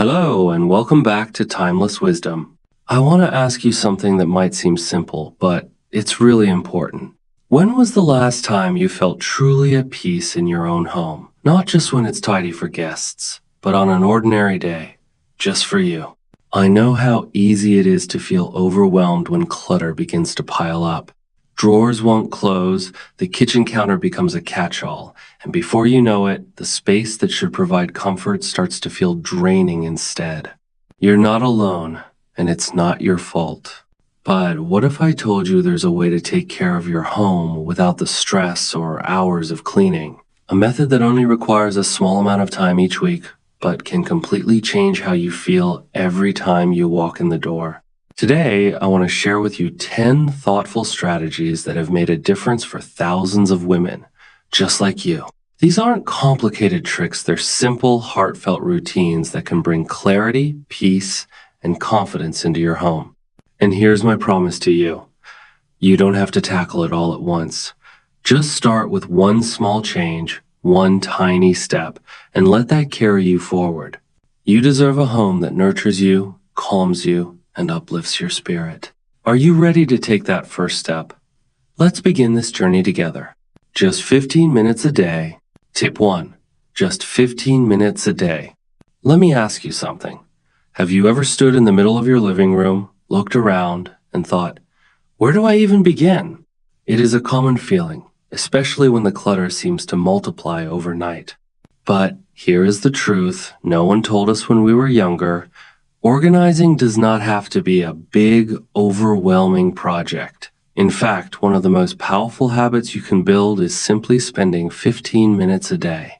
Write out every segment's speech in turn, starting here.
Hello, and welcome back to Timeless Wisdom. I want to ask you something that might seem simple, but it's really important. When was the last time you felt truly at peace in your own home? Not just when it's tidy for guests, but on an ordinary day, just for you. I know how easy it is to feel overwhelmed when clutter begins to pile up. Drawers won't close, the kitchen counter becomes a catch-all, and before you know it, the space that should provide comfort starts to feel draining instead. You're not alone, and it's not your fault. But what if I told you there's a way to take care of your home without the stress or hours of cleaning? A method that only requires a small amount of time each week, but can completely change how you feel every time you walk in the door. Today, I want to share with you 10 thoughtful strategies that have made a difference for thousands of women, just like you. These aren't complicated tricks, they're simple, heartfelt routines that can bring clarity, peace, and confidence into your home. And here's my promise to you. You don't have to tackle it all at once. Just start with one small change, one tiny step, and let that carry you forward. You deserve a home that nurtures you, calms you, and uplifts your spirit. Are you ready to take that first step? Let's begin this journey together. Just 15 minutes a day. Tip 1. Just 15 minutes a day. Let me ask you something. Have you ever stood in the middle of your living room, looked around, and thought, where do I even begin? It is a common feeling, especially when the clutter seems to multiply overnight. But here is the truth no one told us when we were younger. Organizing does not have to be a big, overwhelming project. In fact, one of the most powerful habits you can build is simply spending 15 minutes a day.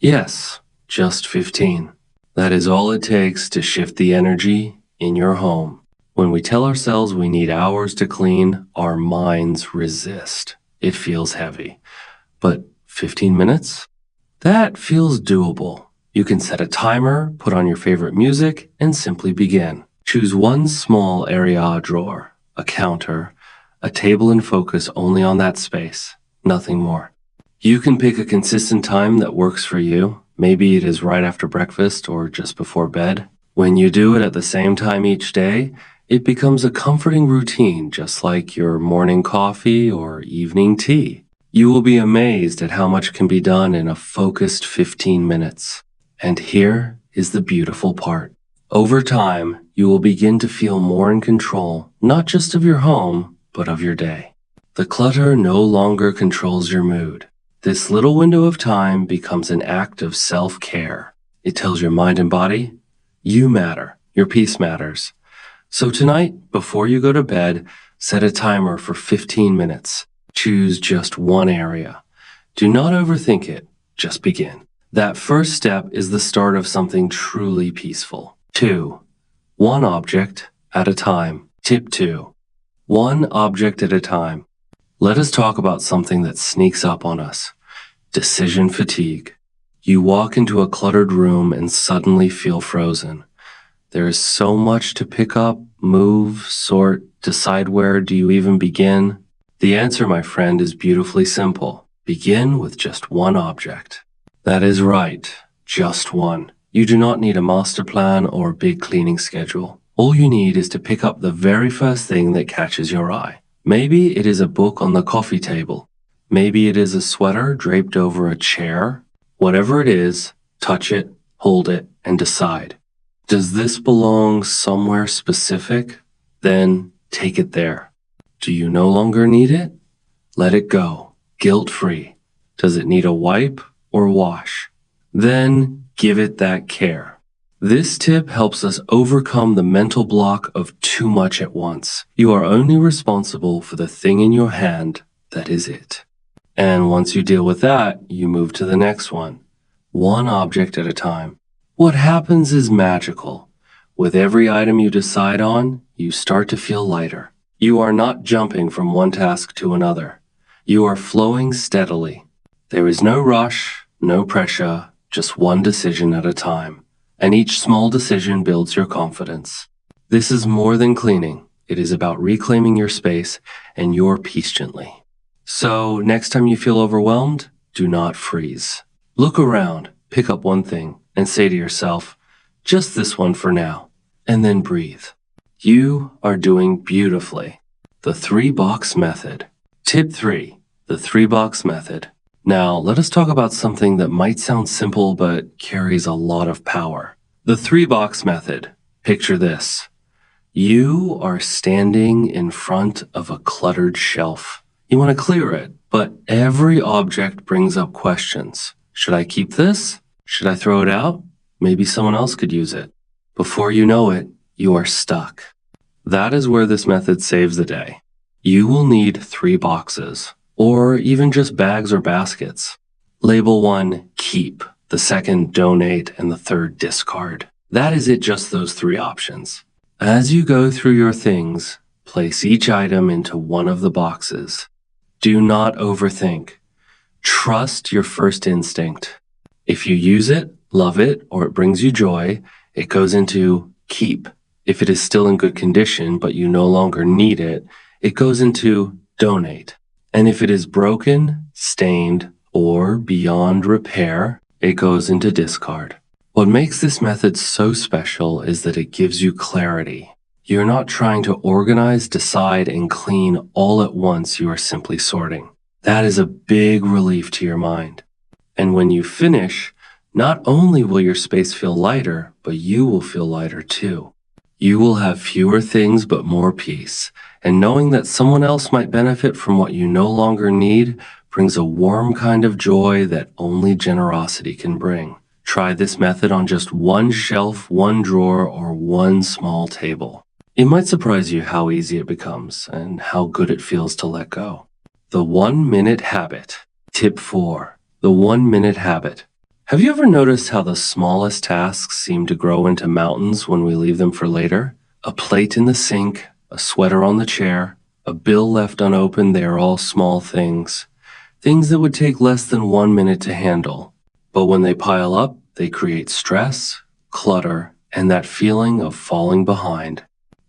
Yes, just 15. That is all it takes to shift the energy in your home. When we tell ourselves we need hours to clean, our minds resist. It feels heavy. But 15 minutes? That feels doable. You can set a timer, put on your favorite music, and simply begin. Choose one small area, a drawer, a counter, a table, and focus only on that space, nothing more. You can pick a consistent time that works for you. Maybe it is right after breakfast or just before bed. When you do it at the same time each day, it becomes a comforting routine, just like your morning coffee or evening tea. You will be amazed at how much can be done in a focused 15 minutes. And here is the beautiful part. Over time, you will begin to feel more in control, not just of your home, but of your day. The clutter no longer controls your mood. This little window of time becomes an act of self-care. It tells your mind and body, you matter, your peace matters. So tonight, before you go to bed, set a timer for 15 minutes. Choose just one area. Do not overthink it, just begin. That first step is the start of something truly peaceful. 2. One object at a time. Tip 2. One object at a time. Let us talk about something that sneaks up on us. Decision fatigue. You walk into a cluttered room and suddenly feel frozen. There is so much to pick up, move, sort, decide where do you even begin? The answer, my friend, is beautifully simple. Begin with just one object. That is right, just one. You do not need a master plan or a big cleaning schedule. All you need is to pick up the very first thing that catches your eye. Maybe it is a book on the coffee table. Maybe it is a sweater draped over a chair. Whatever it is, touch it, hold it, and decide. Does this belong somewhere specific? Then take it there. Do you no longer need it? Let it go, guilt-free. Does it need a wipe or wash? Then give it that care. This tip helps us overcome the mental block of too much at once. You are only responsible for the thing in your hand that is it. And once you deal with that, you move to the next one. One object at a time. What happens is magical. With every item you decide on, you start to feel lighter. You are not jumping from one task to another. You are flowing steadily. There is no rush, no pressure, just one decision at a time. And each small decision builds your confidence. This is more than cleaning. It is about reclaiming your space and your peace gently. So next time you feel overwhelmed, do not freeze. Look around, pick up one thing, and say to yourself, Just this one for now. And then breathe. You are doing beautifully. The 3-box method. Tip 3. The 3-box method. Now, let us talk about something that might sound simple but carries a lot of power. The 3-box method. Picture this. You are standing in front of a cluttered shelf. You want to clear it, but every object brings up questions. Should I keep this? Should I throw it out? Maybe someone else could use it. Before you know it, you are stuck. That is where this method saves the day. You will need 3 boxes, or even just bags or baskets. Label 1, keep, the second, donate, and the third, discard. That is it, just those 3 options. As you go through your things, place each item into one of the boxes. Do not overthink. Trust your first instinct. If you use it, love it, or it brings you joy, it goes into keep. If it is still in good condition, but you no longer need it, it goes into donate. And if it is broken, stained, or beyond repair, it goes into discard. What makes this method so special is that it gives you clarity. You're not trying to organize, decide, and clean all at once. You are simply sorting. That is a big relief to your mind. And when you finish, not only will your space feel lighter, but you will feel lighter too. You will have fewer things but more peace. And knowing that someone else might benefit from what you no longer need brings a warm kind of joy that only generosity can bring. Try this method on just one shelf, one drawer, or one small table. It might surprise you how easy it becomes and how good it feels to let go. The 1-minute habit. Tip 4. The 1-minute habit. Have you ever noticed how the smallest tasks seem to grow into mountains when we leave them for later? A plate in the sink, a sweater on the chair, a bill left unopened, they are all small things. Things that would take less than 1 minute to handle. But when they pile up, they create stress, clutter, and that feeling of falling behind.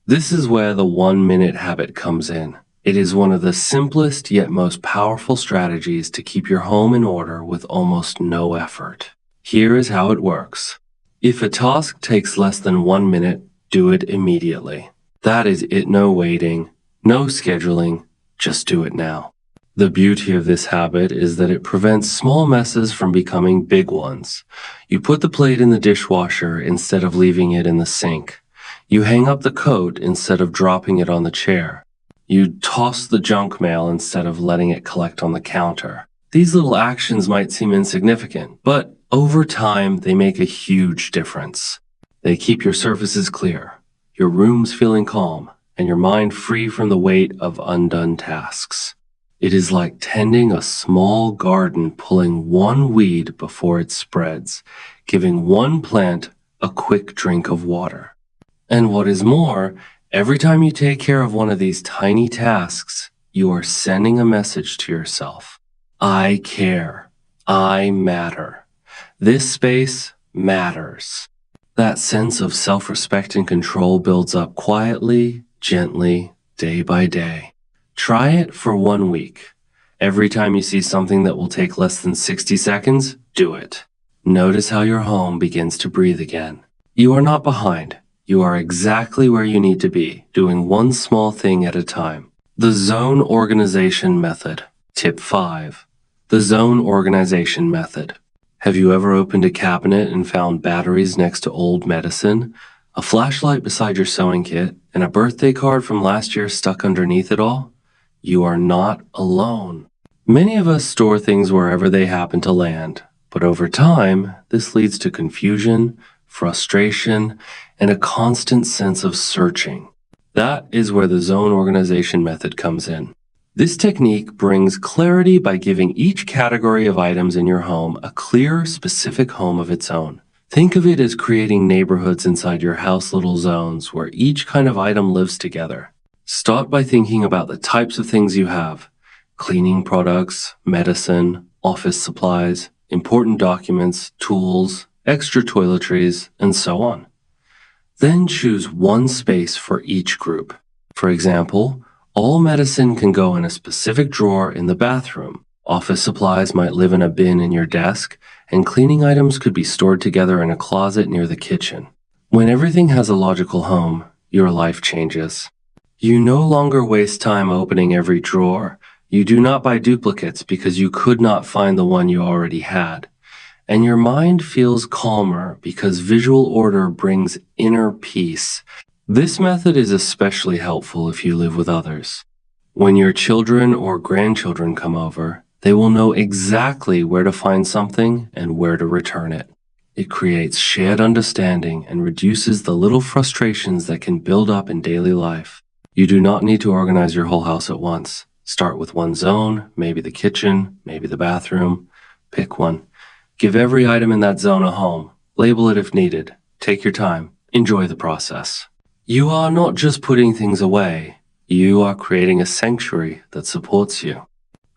This is where the 1-minute habit comes in. It is one of the simplest yet most powerful strategies to keep your home in order with almost no effort. Here is how it works. If a task takes less than 1 minute, do it immediately. That is it, no waiting, no scheduling, just do it now. The beauty of this habit is that it prevents small messes from becoming big ones. You put the plate in the dishwasher instead of leaving it in the sink. You hang up the coat instead of dropping it on the chair. You toss the junk mail instead of letting it collect on the counter. These little actions might seem insignificant, but over time, they make a huge difference. They keep your surfaces clear, your rooms feeling calm, and your mind free from the weight of undone tasks. It is like tending a small garden, pulling one weed before it spreads, giving one plant a quick drink of water. And what is more, every time you take care of one of these tiny tasks, you are sending a message to yourself. I care. I matter. This space matters. That sense of self-respect and control builds up quietly, gently, day by day. Try it for 1 week. Every time you see something that will take less than 60 seconds, do it. Notice how your home begins to breathe again. You are not behind. You are exactly where you need to be, doing one small thing at a time. The zone organization method. Tip 5. The zone organization method. Have you ever opened a cabinet and found batteries next to old medicine, a flashlight beside your sewing kit, and a birthday card from last year stuck underneath it all? You are not alone. Many of us store things wherever they happen to land, but over time, this leads to confusion, frustration, and a constant sense of searching. That is where the zone organization method comes in. This technique brings clarity by giving each category of items in your home a clear, specific home of its own. Think of it as creating neighborhoods inside your house, little zones where each kind of item lives together. Start by thinking about the types of things you have: cleaning products, medicine, office supplies, important documents, tools, extra toiletries, and so on. Then choose one space for each group. For example, all medicine can go in a specific drawer in the bathroom. Office supplies might live in a bin in your desk, and cleaning items could be stored together in a closet near the kitchen. When everything has a logical home, your life changes. You no longer waste time opening every drawer. You do not buy duplicates because you could not find the one you already had. And your mind feels calmer because visual order brings inner peace. This method is especially helpful if you live with others. When your children or grandchildren come over, they will know exactly where to find something and where to return it. It creates shared understanding and reduces the little frustrations that can build up in daily life. You do not need to organize your whole house at once. Start with one zone, maybe the kitchen, maybe the bathroom. Pick one. Give every item in that zone a home. Label it if needed. Take your time. Enjoy the process. You are not just putting things away. You are creating a sanctuary that supports you.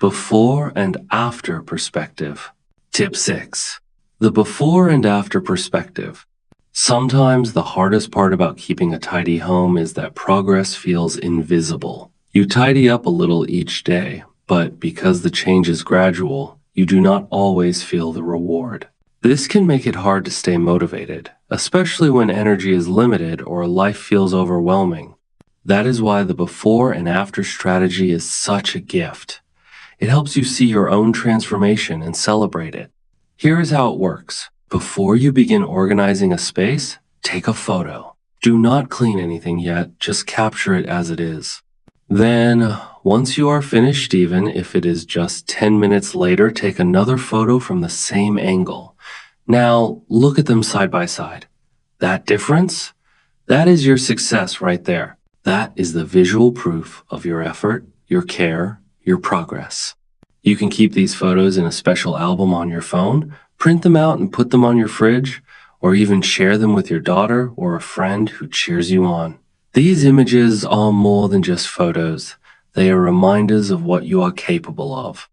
Before and after perspective. Tip 6. The before and after perspective. Sometimes the hardest part about keeping a tidy home is that progress feels invisible. You tidy up a little each day, but because the change is gradual, you do not always feel the reward. This can make it hard to stay motivated, especially when energy is limited or life feels overwhelming. That is why the before and after strategy is such a gift. It helps you see your own transformation and celebrate it. Here is how it works. Before you begin organizing a space, take a photo. Do not clean anything yet, just capture it as it is. Then, once you are finished, even if it is just 10 minutes later, take another photo from the same angle. Now, look at them side by side. That difference? That is your success right there. That is the visual proof of your effort, your care, your progress. You can keep these photos in a special album on your phone, print them out and put them on your fridge, or even share them with your daughter or a friend who cheers you on. These images are more than just photos. They are reminders of what you are capable of.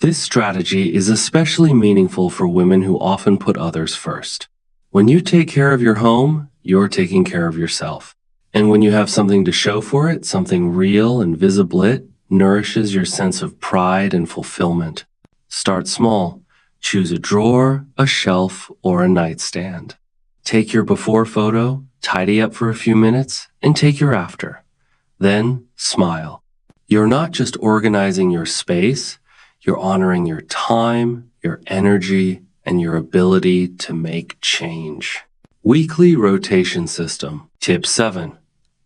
This strategy is especially meaningful for women who often put others first. When you take care of your home, you're taking care of yourself. And when you have something to show for it, something real and visible, it nourishes your sense of pride and fulfillment. Start small. Choose a drawer, a shelf, or a nightstand. Take your before photo, tidy up for a few minutes, and take your after. Then smile. You're not just organizing your space, you're honoring your time, your energy, and your ability to make change. Weekly rotation system. Tip 7.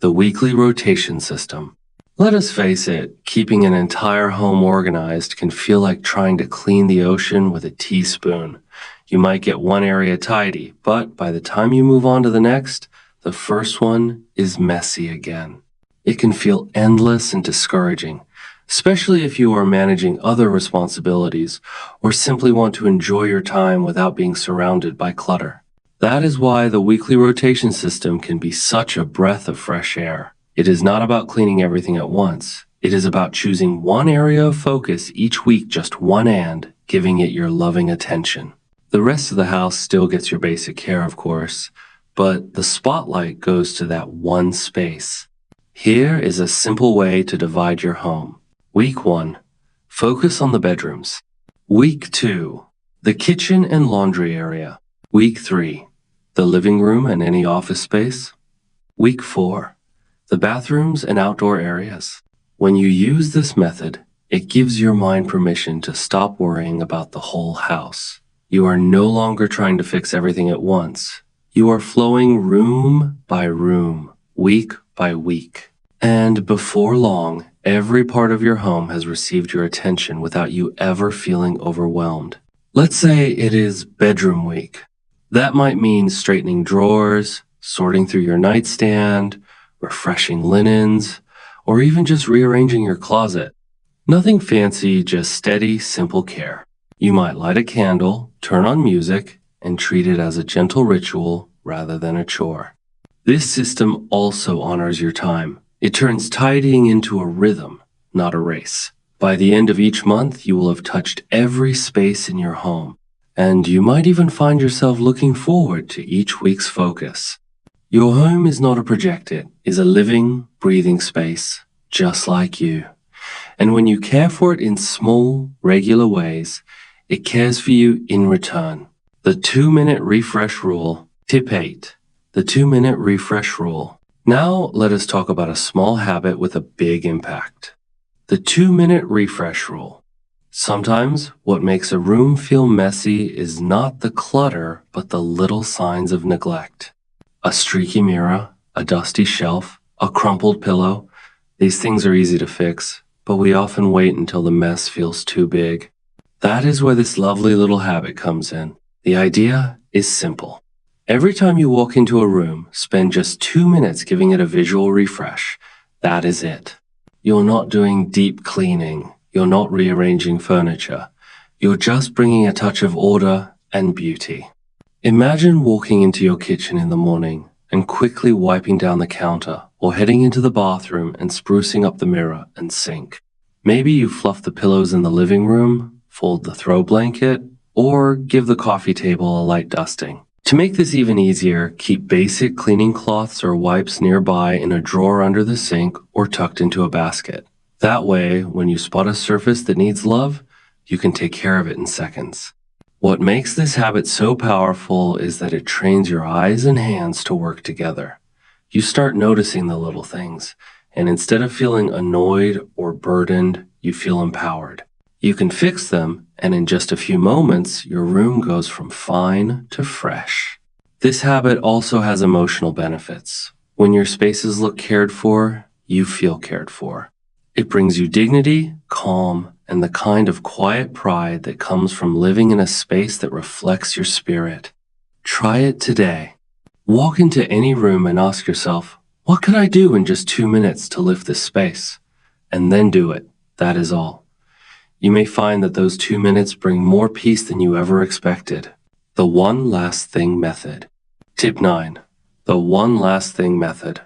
The weekly rotation system. Let us face it, keeping an entire home organized can feel like trying to clean the ocean with a teaspoon. You might get one area tidy, but by the time you move on to the next, the first one is messy again. It can feel endless and discouraging, especially if you are managing other responsibilities or simply want to enjoy your time without being surrounded by clutter. That is why the weekly rotation system can be such a breath of fresh air. It is not about cleaning everything at once. It is about choosing one area of focus each week, just one, and giving it your loving attention. The rest of the house still gets your basic care, of course, but the spotlight goes to that one space. Here is a simple way to divide your home. Week 1, focus on the bedrooms. Week 2, the kitchen and laundry area. Week 3, the living room and any office space. Week 4, the bathrooms and outdoor areas. When you use this method, it gives your mind permission to stop worrying about the whole house. You are no longer trying to fix everything at once. You are flowing room by room, week by week. And before long, every part of your home has received your attention without you ever feeling overwhelmed. Let's say it is bedroom week. That might mean straightening drawers, sorting through your nightstand, refreshing linens, or even just rearranging your closet. Nothing fancy, just steady, simple care. You might light a candle, turn on music, and treat it as a gentle ritual rather than a chore. This system also honors your time. It turns tidying into a rhythm, not a race. By the end of each month, you will have touched every space in your home, and you might even find yourself looking forward to each week's focus. Your home is not a project, it is a living, breathing space, just like you. And when you care for it in small, regular ways, it cares for you in return. The 2-minute refresh rule. Tip 8. The 2-minute refresh rule. Now let us talk about a small habit with a big impact. The 2-minute refresh rule. Sometimes what makes a room feel messy is not the clutter, but the little signs of neglect. A streaky mirror, a dusty shelf, a crumpled pillow. These things are easy to fix, but we often wait until the mess feels too big. That is where this lovely little habit comes in. The idea is simple. Every time you walk into a room, spend just 2 minutes giving it a visual refresh. That is it. You're not doing deep cleaning. You're not rearranging furniture. You're just bringing a touch of order and beauty. Imagine walking into your kitchen in the morning and quickly wiping down the counter, or heading into the bathroom and sprucing up the mirror and sink. Maybe you fluff the pillows in the living room, fold the throw blanket, or give the coffee table a light dusting. To make this even easier, keep basic cleaning cloths or wipes nearby in a drawer under the sink or tucked into a basket. That way, when you spot a surface that needs love, you can take care of it in seconds. What makes this habit so powerful is that it trains your eyes and hands to work together. You start noticing the little things, and instead of feeling annoyed or burdened, you feel empowered. You can fix them, and in just a few moments, your room goes from fine to fresh. This habit also has emotional benefits. When your spaces look cared for, you feel cared for. It brings you dignity, calm, and the kind of quiet pride that comes from living in a space that reflects your spirit. Try it today. Walk into any room and ask yourself, what could I do in just 2 minutes to lift this space? And then do it. That is all. You may find that those 2 minutes bring more peace than you ever expected. The one last thing method. Tip 9. The one last thing method.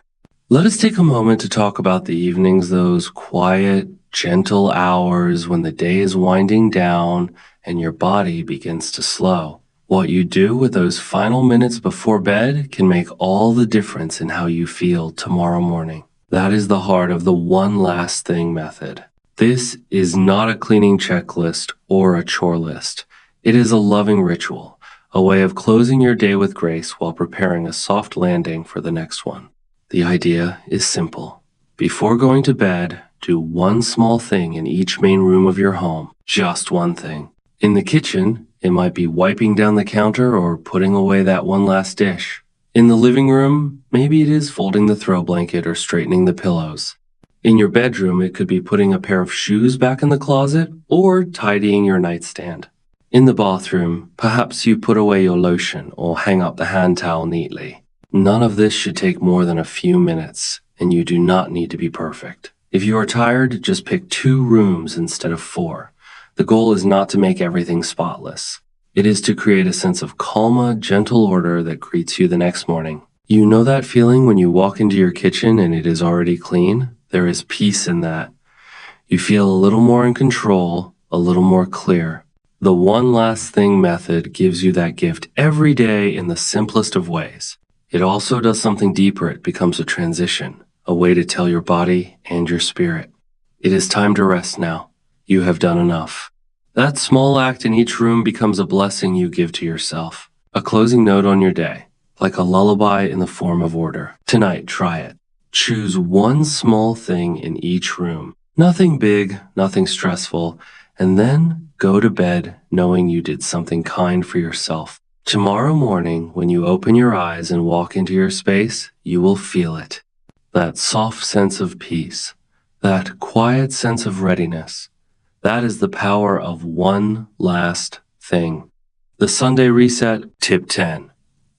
Let us take a moment to talk about the evenings, those quiet, gentle hours when the day is winding down and your body begins to slow. What you do with those final minutes before bed can make all the difference in how you feel tomorrow morning. That is the heart of the one last thing method. This is not a cleaning checklist or a chore list. It is a loving ritual, a way of closing your day with grace while preparing a soft landing for the next one. The idea is simple. Before going to bed, do one small thing in each main room of your home. Just one thing. In the kitchen, it might be wiping down the counter or putting away that one last dish. In the living room, maybe it is folding the throw blanket or straightening the pillows. In your bedroom, it could be putting a pair of shoes back in the closet or tidying your nightstand. In the bathroom, perhaps you put away your lotion or hang up the hand towel neatly. None of this should take more than a few minutes, and you do not need to be perfect. If you are tired, just pick 2 rooms instead of 4. The goal is not to make everything spotless. It is to create a sense of calm, gentle order that greets you the next morning. You know that feeling when you walk into your kitchen and it is already clean? There is peace in that. You feel a little more in control, a little more clear. The one last thing method gives you that gift every day in the simplest of ways. It also does something deeper. It becomes a transition, a way to tell your body and your spirit, it is time to rest now. You have done enough. That small act in each room becomes a blessing you give to yourself, a closing note on your day, like a lullaby in the form of order. Tonight, try it. Choose one small thing in each room. Nothing big, nothing stressful, and then go to bed knowing you did something kind for yourself. Tomorrow morning, when you open your eyes and walk into your space, you will feel it. That soft sense of peace, that quiet sense of readiness. That is the power of one last thing. The Sunday Reset, Tip 10.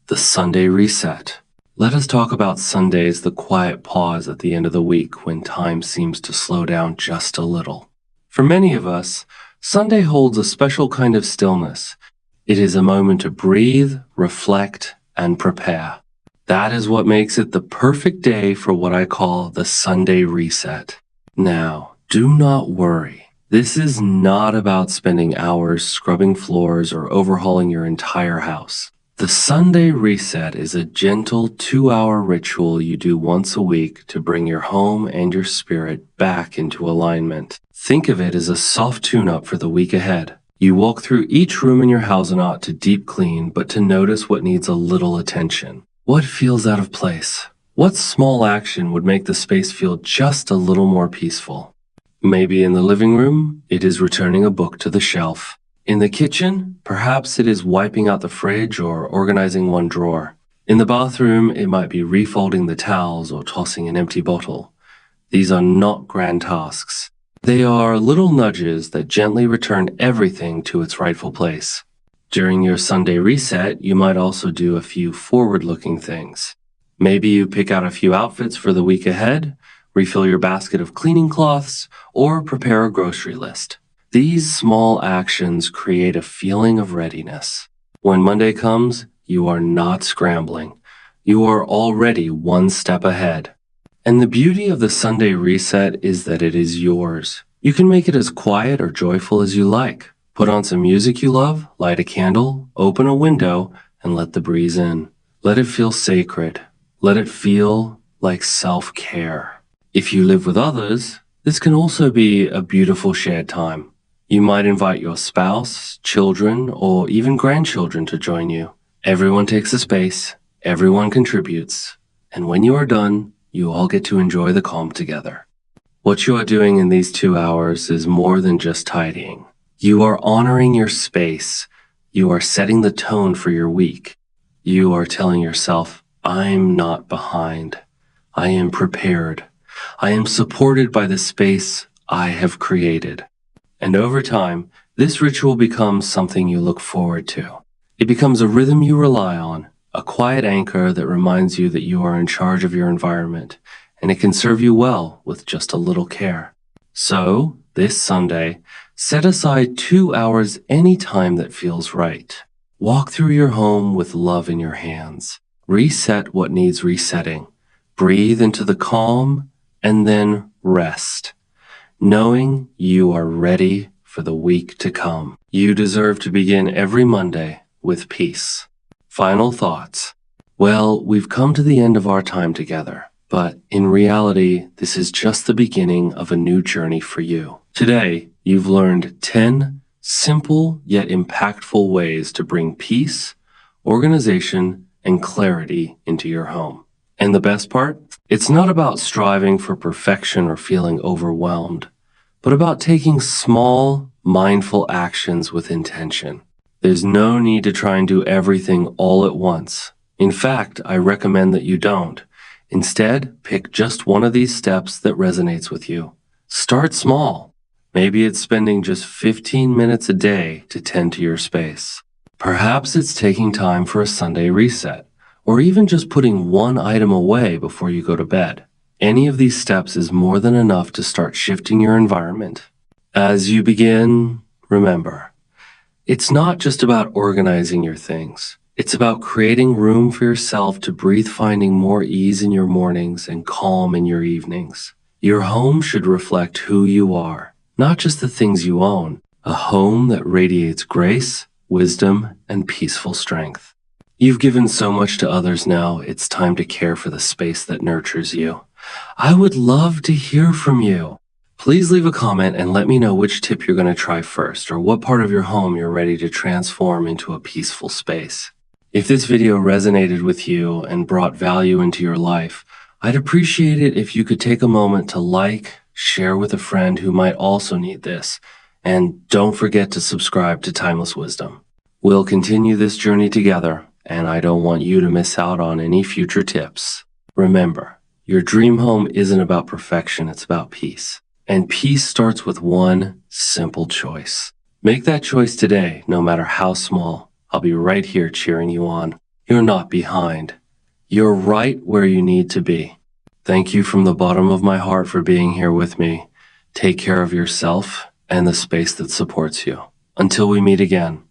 The Sunday Reset. Let us talk about Sundays, the quiet pause at the end of the week when time seems to slow down just a little. For many of us, Sunday holds a special kind of stillness. It is a moment to breathe, reflect, and prepare. That is what makes it the perfect day for what I call the Sunday Reset. Now, do not worry. This is not about spending hours scrubbing floors or overhauling your entire house. The Sunday Reset is a gentle 2-hour ritual you do once a week to bring your home and your spirit back into alignment. Think of it as a soft tune-up for the week ahead. You walk through each room in your house not to deep clean, but to notice what needs a little attention. What feels out of place? What small action would make the space feel just a little more peaceful? Maybe in the living room, it is returning a book to the shelf. In the kitchen, perhaps it is wiping out the fridge or organizing one drawer. In the bathroom, it might be refolding the towels or tossing an empty bottle. These are not grand tasks. They are little nudges that gently return everything to its rightful place. During your Sunday reset, you might also do a few forward-looking things. Maybe you pick out a few outfits for the week ahead, refill your basket of cleaning cloths, or prepare a grocery list. These small actions create a feeling of readiness. When Monday comes, you are not scrambling. You are already one step ahead. And the beauty of the Sunday reset is that it is yours. You can make it as quiet or joyful as you like. Put on some music you love, light a candle, open a window, and let the breeze in. Let it feel sacred. Let it feel like self-care. If you live with others, this can also be a beautiful shared time. You might invite your spouse, children, or even grandchildren to join you. Everyone takes a space, everyone contributes, and when you are done, you all get to enjoy the calm together. What you are doing in these 2 hours is more than just tidying. You are honoring your space. You are setting the tone for your week. You are telling yourself, I'm not behind. I am prepared. I am supported by the space I have created. And over time, this ritual becomes something you look forward to. It becomes a rhythm you rely on, a quiet anchor that reminds you that you are in charge of your environment, and it can serve you well with just a little care. So, this Sunday, set aside 2 hours any time that feels right. Walk through your home with love in your hands. Reset what needs resetting. Breathe into the calm, and then rest, knowing you are ready for the week to come. You deserve to begin every Monday with peace. Final thoughts. Well, we've come to the end of our time together, but in reality, this is just the beginning of a new journey for you. Today, you've learned 10 simple yet impactful ways to bring peace, organization, and clarity into your home. And the best part? It's not about striving for perfection or feeling overwhelmed, but about taking small, mindful actions with intention. There's no need to try and do everything all at once. In fact, I recommend that you don't. Instead, pick just one of these steps that resonates with you. Start small. Maybe it's spending just 15 minutes a day to tend to your space. Perhaps it's taking time for a Sunday reset, or even just putting one item away before you go to bed. Any of these steps is more than enough to start shifting your environment. As you begin, remember, it's not just about organizing your things. It's about creating room for yourself to breathe, finding more ease in your mornings and calm in your evenings. Your home should reflect who you are, not just the things you own. A home that radiates grace, wisdom, and peaceful strength. You've given so much to others now, it's time to care for the space that nurtures you. I would love to hear from you. Please leave a comment and let me know which tip you're going to try first, or what part of your home you're ready to transform into a peaceful space. If this video resonated with you and brought value into your life, I'd appreciate it if you could take a moment to like, share with a friend who might also need this, and don't forget to subscribe to Timeless Wisdom. We'll continue this journey together, and I don't want you to miss out on any future tips. Remember, your dream home isn't about perfection, it's about peace. And peace starts with one simple choice. Make that choice today, no matter how small. I'll be right here cheering you on. You're not behind. You're right where you need to be. Thank you from the bottom of my heart for being here with me. Take care of yourself and the space that supports you. Until we meet again,